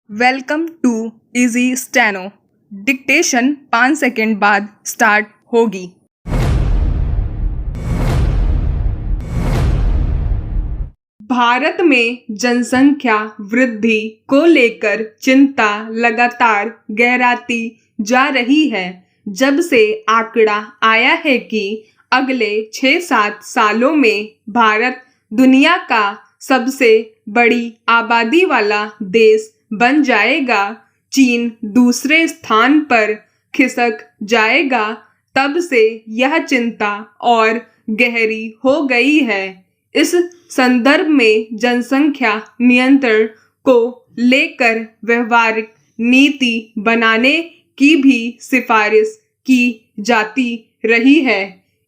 Welcome to easy steno. Dictation 5 second बाद start होगी। भारत में जनसंख्या वृद्धि को लेकर चिंता लगातार गहराती जा रही है। जब से आंकड़ा आया है कि अगले 6-7 सालों में भारत दुनिया का सबसे बड़ी आबादी वाला देश बन जाएगा, चीन दूसरे स्थान पर खिसक जाएगा, तब से यह चिंता और गहरी हो गई है। इस संदर्भ में जनसंख्या नियंत्रण को लेकर व्यवहारिक नीति बनाने की भी सिफारिश की जाती रही है।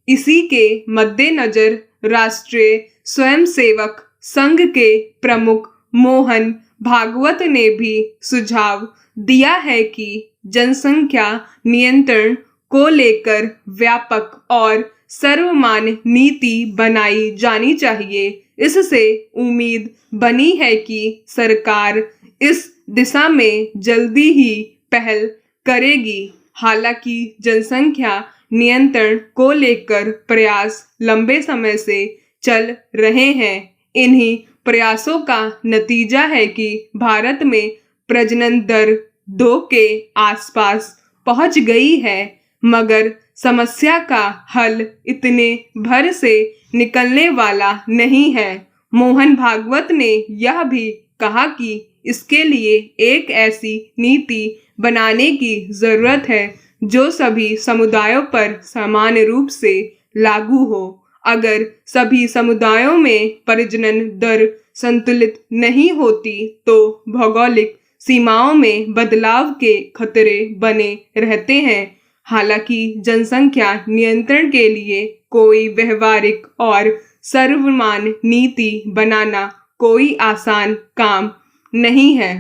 इसी के मद्देनजर राष्ट्रीय स्वयंसेवक संघ के प्रमुख मोहन भागवत ने भी सुझाव दिया है कि जनसंख्या नियंत्रण को लेकर व्यापक और सर्वमान्य नीति बनाई जानी चाहिए। इससे उम्मीद बनी है कि सरकार इस दिशा में जल्दी ही पहल करेगी। हालांकि जनसंख्या नियंत्रण को लेकर प्रयास लंबे समय से चल रहे हैं। इन्हीं प्रयासों का नतीजा है कि भारत में प्रजनन दर 2 के आसपास पहुंच गई है, मगर समस्या का हल इतने भर से निकलने वाला नहीं है। मोहन भागवत ने यह भी कहा कि इसके लिए एक ऐसी नीति बनाने की जरूरत है जो सभी समुदायों पर समान रूप से लागू हो। अगर सभी समुदायों में प्रजनन दर संतुलित नहीं होती तो भौगोलिक सीमाओं में बदलाव के खतरे बने रहते हैं। हालांकि जनसंख्या नियंत्रण के लिए कोई व्यवहारिक और सर्वमान्य नीति बनाना कोई आसान काम नहीं है।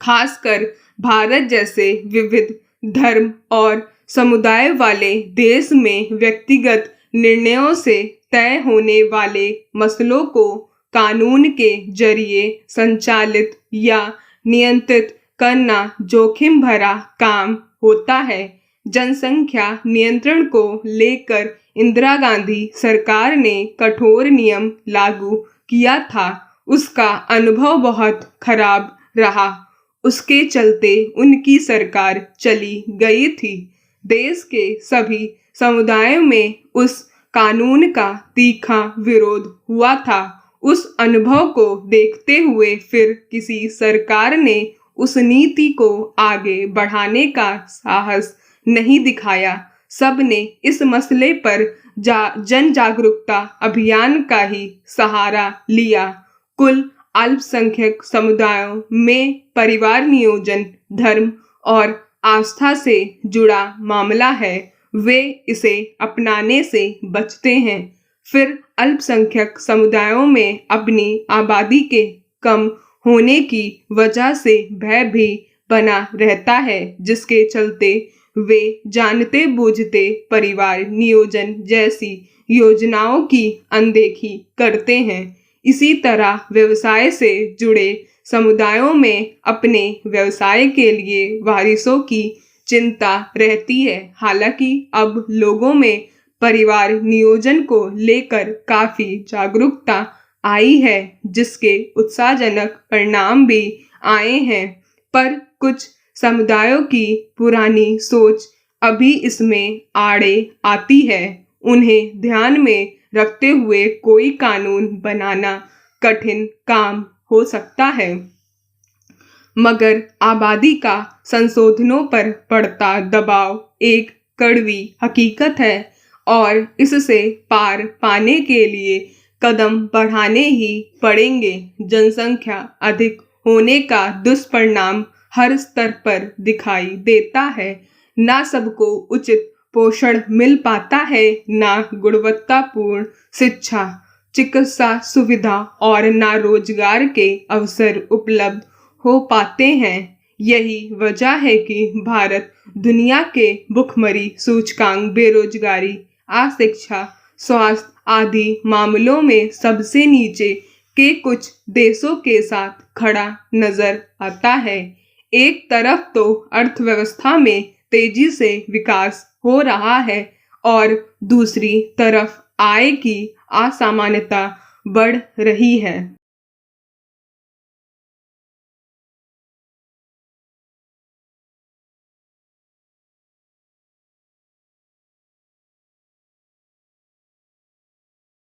खासकर भारत जैसे विविध धर्म और समुदाय वाले देश में व्यक्तिगत निर्णयों से तय होने वाले मसलों को कानून के जरिए संचालित या नियंत्रित करना जोखिम भरा काम होता है। जनसंख्या नियंत्रण को लेकर इंदिरा गांधी सरकार ने कठोर नियम लागू किया था। उसका अनुभव बहुत खराब रहा। उसके चलते उनकी सरकार चली गई थी। देश के सभी समुदायों में उस कानून का तीखा विरोध हुआ था। उस अनुभव को देखते हुए फिर किसी सरकार ने उस नीति को आगे बढ़ाने का साहस नहीं दिखाया। सबने इस मसले पर जन जागरूकता अभियान का ही सहारा लिया। कुल अल्पसंख्यक समुदायों में परिवार नियोजन धर्म और आस्था से जुड़ा मामला है। वे इसे अपनाने से बचते हैं। फिर अल्पसंख्यक समुदायों में अपनी आबादी के कम होने की वजह से भय भी बना रहता है, जिसके चलते वे जानते बूझते परिवार नियोजन जैसी योजनाओं की अनदेखी करते हैं। इसी तरह व्यवसाय से जुड़े समुदायों में अपने व्यवसाय के लिए वारिसों की चिंता रहती है। हालांकि अब लोगों में परिवार नियोजन को लेकर काफी जागरूकता आई है, जिसके उत्साहजनक परिणाम भी आए हैं, पर कुछ समुदायों की पुरानी सोच अभी इसमें आड़े आती है। उन्हें ध्यान में रखते हुए कोई कानून बनाना कठिन काम हो सकता है, मगर आबादी का संशोधनों पर पड़ता दबाव एक कड़वी हकीकत है और इससे पार पाने के लिए कदम बढ़ाने ही पड़ेंगे। जनसंख्या अधिक होने का दुष्परिणाम हर स्तर पर दिखाई देता है। ना सबको उचित पोषण मिल पाता है, ना गुणवत्तापूर्ण शिक्षा, चिकित्सा सुविधा और ना रोजगार के अवसर उपलब्ध हो पाते हैं। यही वजह है कि भारत दुनिया के भुखमरी सूचकांक, बेरोजगारी, अशिक्षा, स्वास्थ्य आदि मामलों में सबसे नीचे के कुछ देशों के साथ खड़ा नजर आता है। एक तरफ तो अर्थव्यवस्था में तेजी से विकास हो रहा है और दूसरी तरफ आय की असामान्यता बढ़ रही है।